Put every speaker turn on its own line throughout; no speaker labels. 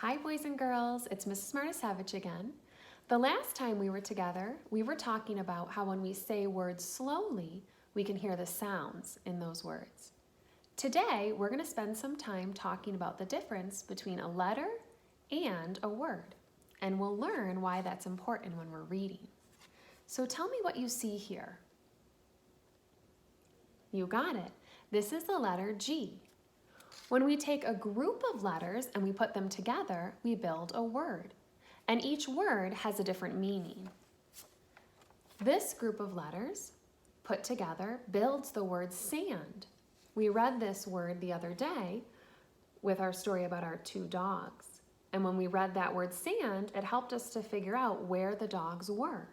Hi boys and girls, it's Mrs. Martisevich again. The last time we were together, we were talking about how when we say words slowly, we can hear the sounds in those words. Today, we're going to spend some time talking about the difference between a letter and a word, and we'll learn why that's important when we're reading. So tell me what you see here. You got it. This is the letter G. When we take a group of letters and we put them together, we build a word. And each word has a different meaning. This group of letters put together builds the word sand. We read this word the other day with our story about our two dogs. And when we read that word sand, it helped us to figure out where the dogs were.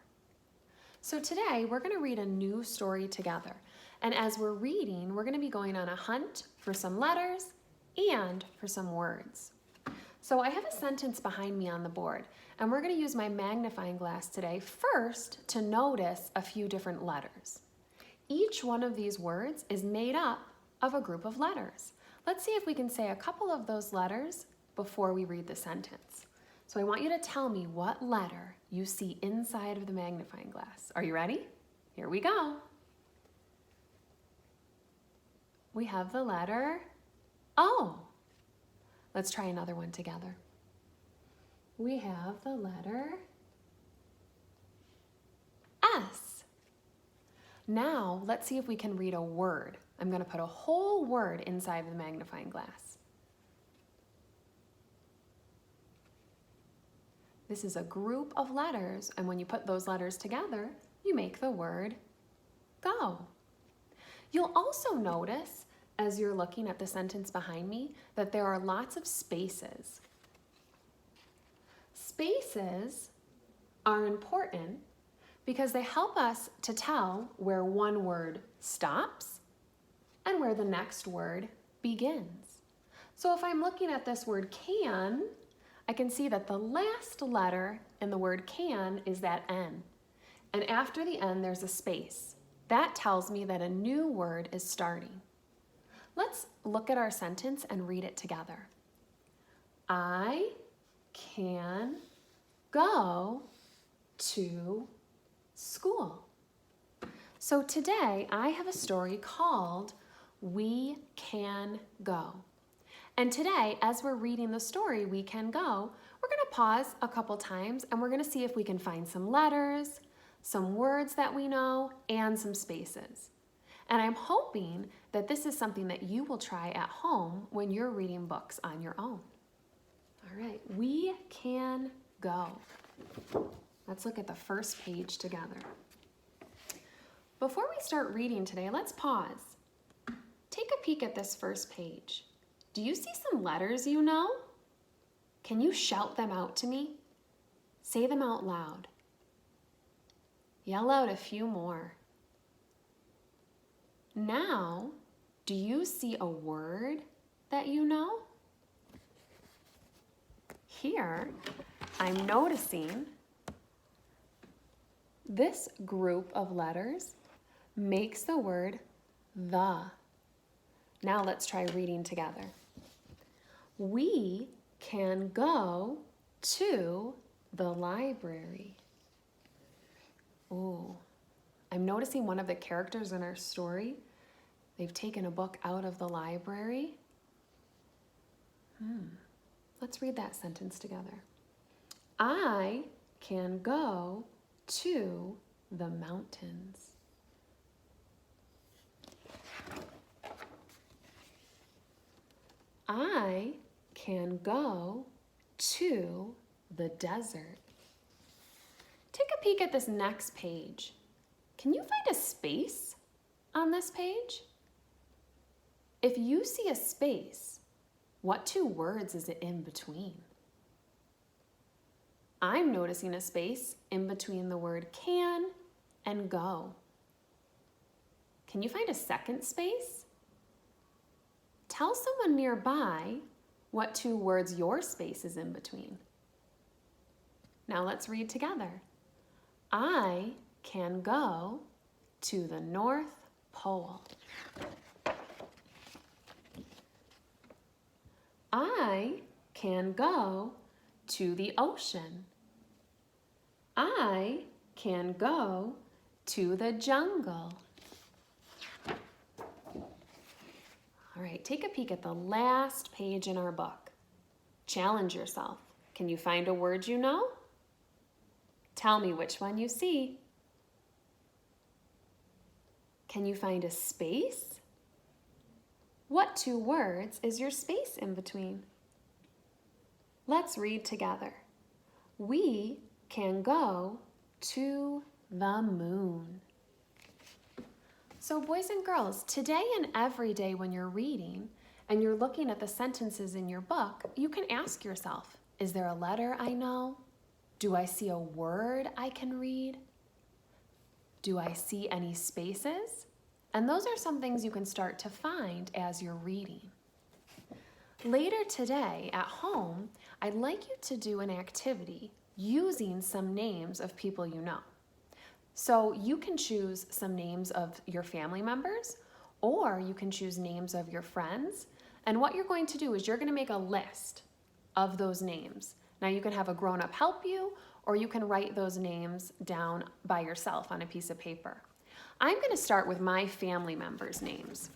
So today we're going to read a new story together. And as we're reading, we're going to be going on a hunt for some letters and for some words. So I have a sentence behind me on the board, and we're going to use my magnifying glass today first to notice a few different letters. Each one of these words is made up of a group of letters. Let's see if we can say a couple of those letters before we read the sentence. So I want you to tell me what letter you see inside of the magnifying glass. Are you ready? Here we go. We have the letter O. Let's try another one together. We have the letter S. Now, let's see if we can read a word. I'm going to put a whole word inside of the magnifying glass. This is a group of letters, and when you put those letters together, you make the word go. You'll also notice, as you're looking at the sentence behind me, that there are lots of spaces. Spaces are important because they help us to tell where one word stops and where the next word begins. So if I'm looking at this word can, I can see that the last letter in the word can is that N. And after the N, there's a space. That tells me that a new word is starting. Let's look at our sentence and read it together. I can go to school. So today I have a story called We Can Go. And today, as we're reading the story, We Can Go, we're going to pause a couple times and we're going to see if we can find some letters, some words that we know, and some spaces. And I'm hoping that this is something that you will try at home when you're reading books on your own. All right, We Can Go. Let's look at the first page together. Before we start reading today, let's pause. Take a peek at this first page. Do you see some letters you know? Can you shout them out to me? Say them out loud. Yell out a few more. Now, do you see a word that you know? Here, I'm noticing this group of letters makes the word the. Now let's try reading together. We can go to the library. Ooh, I'm noticing one of the characters in our story. They've taken a book out of the library. Let's read that sentence together. I can go to the mountains. I can go to the desert. Take a peek at this next page. Can you find a space on this page? If you see a space, what two words is it in between? I'm noticing a space in between the word can and go. Can you find a second space? Tell someone nearby what two words your space is in between. Now let's read together. I can go to the North Pole. I can go to the ocean. I can go to the jungle. All right, take a peek at the last page in our book. Challenge yourself. Can you find a word you know? Tell me which one you see. Can you find a space? What two words is your space in between? Let's read together. We can go to the moon. So boys and girls, today and every day when you're reading and you're looking at the sentences in your book, you can ask yourself, is there a letter I know? Do I see a word I can read? Do I see any spaces? And those are some things you can start to find as you're reading. Later today at home, I'd like you to do an activity using some names of people you know. So you can choose some names of your family members, or you can choose names of your friends. And what you're going to do is you're going to make a list of those names. Now you can have a grown-up help you, or you can write those names down by yourself on a piece of paper. I'm going to start with my family members' names.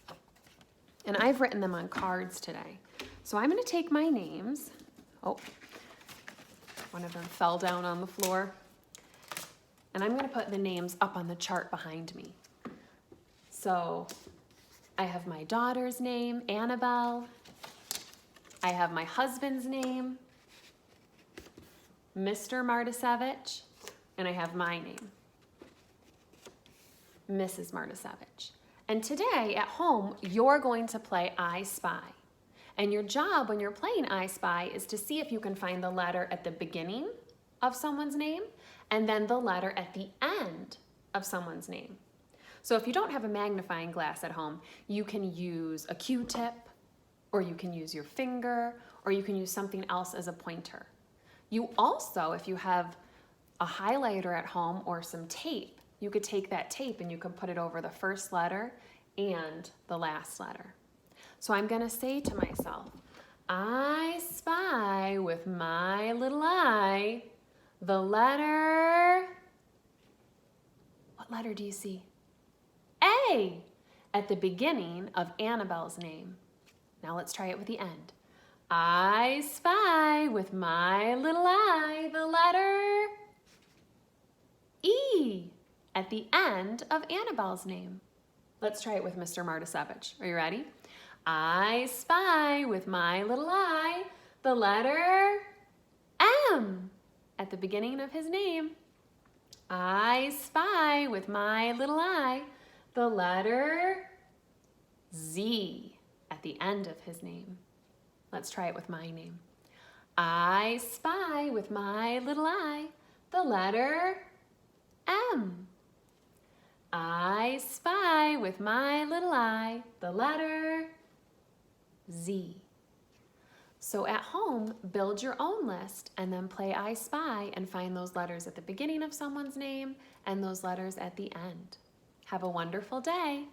And I've written them on cards today. So I'm going to take my names. Oh, one of them fell down on the floor. And I'm going to put the names up on the chart behind me. So I have my daughter's name, Annabelle. I have my husband's name, Mr. Martisevich. And I have my name, Mrs. Martisevich. And today at home, you're going to play I Spy. And your job when you're playing I Spy is to see if you can find the letter at the beginning of someone's name and then the letter at the end of someone's name. So if you don't have a magnifying glass at home, you can use a Q-tip, or you can use your finger, or you can use something else as a pointer. You also, if you have a highlighter at home or some tape, you could take that tape and you could put it over the first letter and the last letter. So I'm gonna say to myself, I spy with my little eye the letter, what letter do you see? A, at the beginning of Annabelle's name. Now let's try it with the end. I spy with my little eye the letter E at the end of Annabelle's name. Let's try it with Mr. Martisevich. Are you ready? I spy with my little eye the letter M at the beginning of his name. I spy with my little eye the letter Z at the end of his name. Let's try it with my name. I spy with my little eye the letter M. I spy with my little eye the letter Z. So at home, build your own list and then play I Spy and find those letters at the beginning of someone's name and those letters at the end. Have a wonderful day.